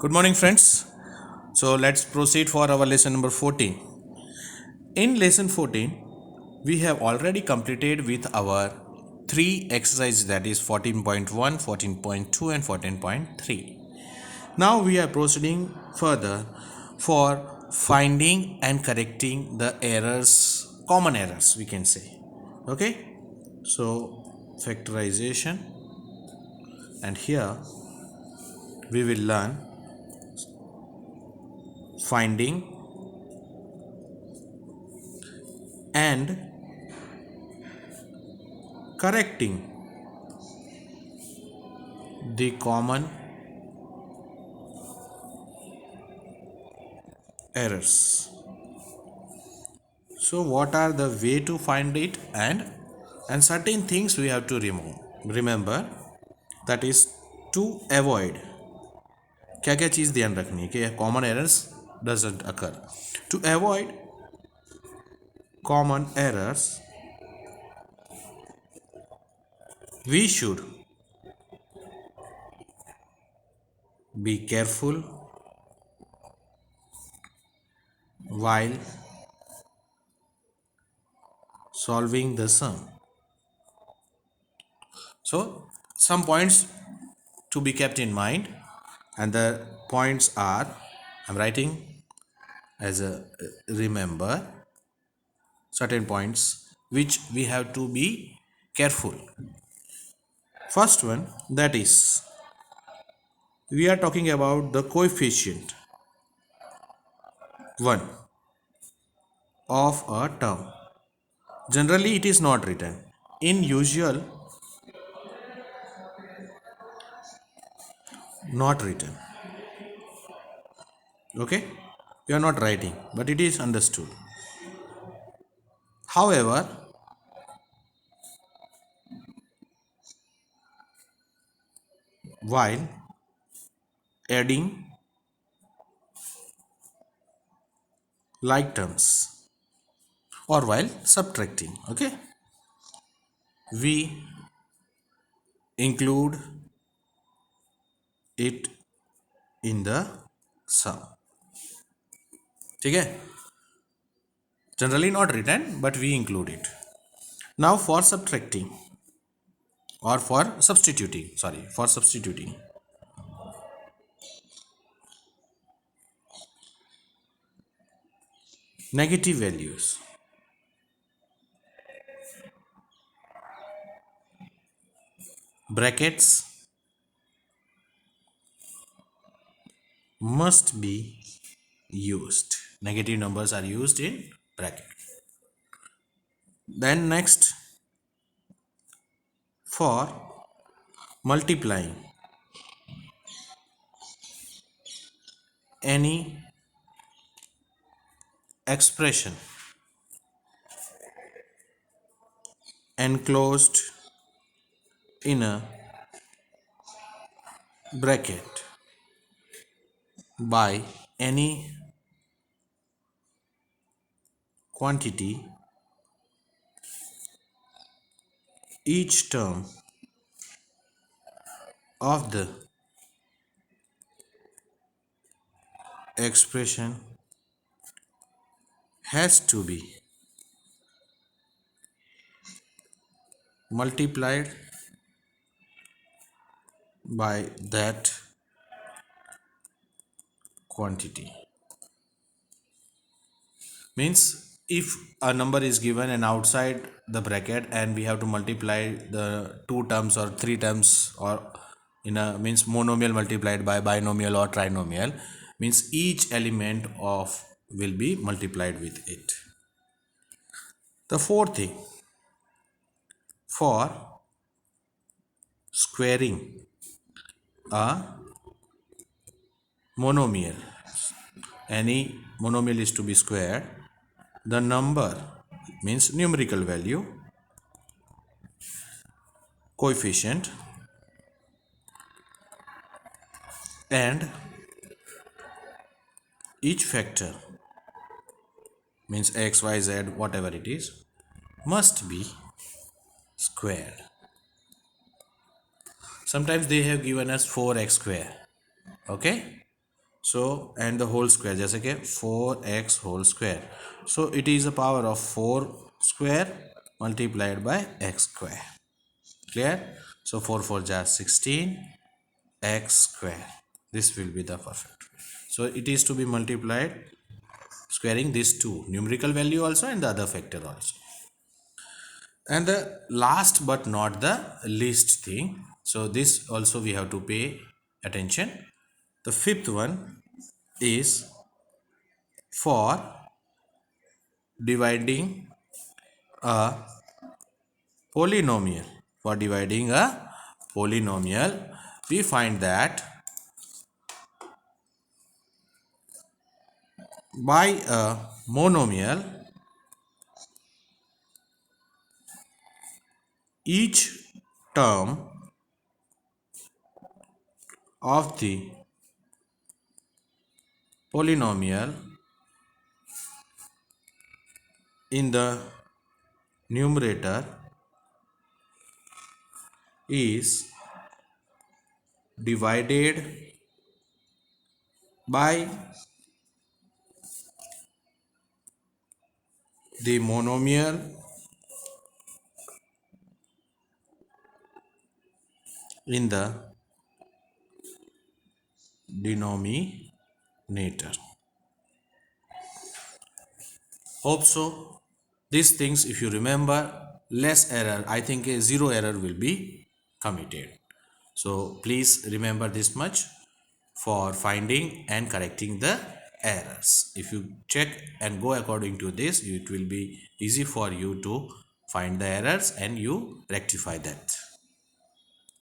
Good morning, friends. So let's proceed for our lesson number 14. In lesson 14, we have already completed with our three exercises, that is 14.1, 14.2 and 14.3. Now we are proceeding further for finding and correcting the errors, common errors we can say. Okay, so factorization, and here we will learn finding and correcting the common errors. So what are the way to find it, and certain things we have to remember, that is to avoid क्या क्या चीज़ ध्यान रखनी है कि common errors doesn't occur. To avoid common errors, we should be careful while solving the sum. So some points to be kept in mind, and the points are, I'm writing as a remember certain points which we have to be careful. First one, that is, we are talking about the coefficient 1 of a term. Generally it is not written. In usual, not written. Okay, we are not writing, but it is understood. However, while adding like terms or while subtracting, okay, we include it in the sum. ठीक है, generally not written, but we include it. Now for subtracting, or for substituting, for substituting, negative values, brackets must be used. Negative numbers are used in bracket. Then next, for multiplying any expression enclosed in a bracket by any quantity, each term of the expression has to be multiplied by that quantity. Means if a number is given and outside the bracket, and we have to multiply the two terms or three terms, or in a means monomial multiplied by binomial or trinomial, means each element of will be multiplied with it. The fourth thing, for squaring a monomial, any monomial is to be squared, the number means numerical value, coefficient, and each factor means x, y, z, whatever it is, must be squared. Sometimes they have given us 4x square. Okay, So and the whole square जैसे कि 4x whole square. So it is a power of 4 square multiplied by x square. Clear? So 4 4 just 16 x square. This will be the perfect. So it is to be multiplied squaring these two numerical value also and the other factor also. And the last but not the least thing, so this also we have to pay attention. The fifth one is for dividing a polynomial. For dividing a polynomial, we find that by a monomial, each term of the polynomial in the numerator is divided by the monomial in the denominator. Hope so. These things, if you remember, less error, I think a zero error will be committed. So please remember this much for finding and correcting the errors. If you check and go according to this, it will be easy for you to find the errors and you rectify that.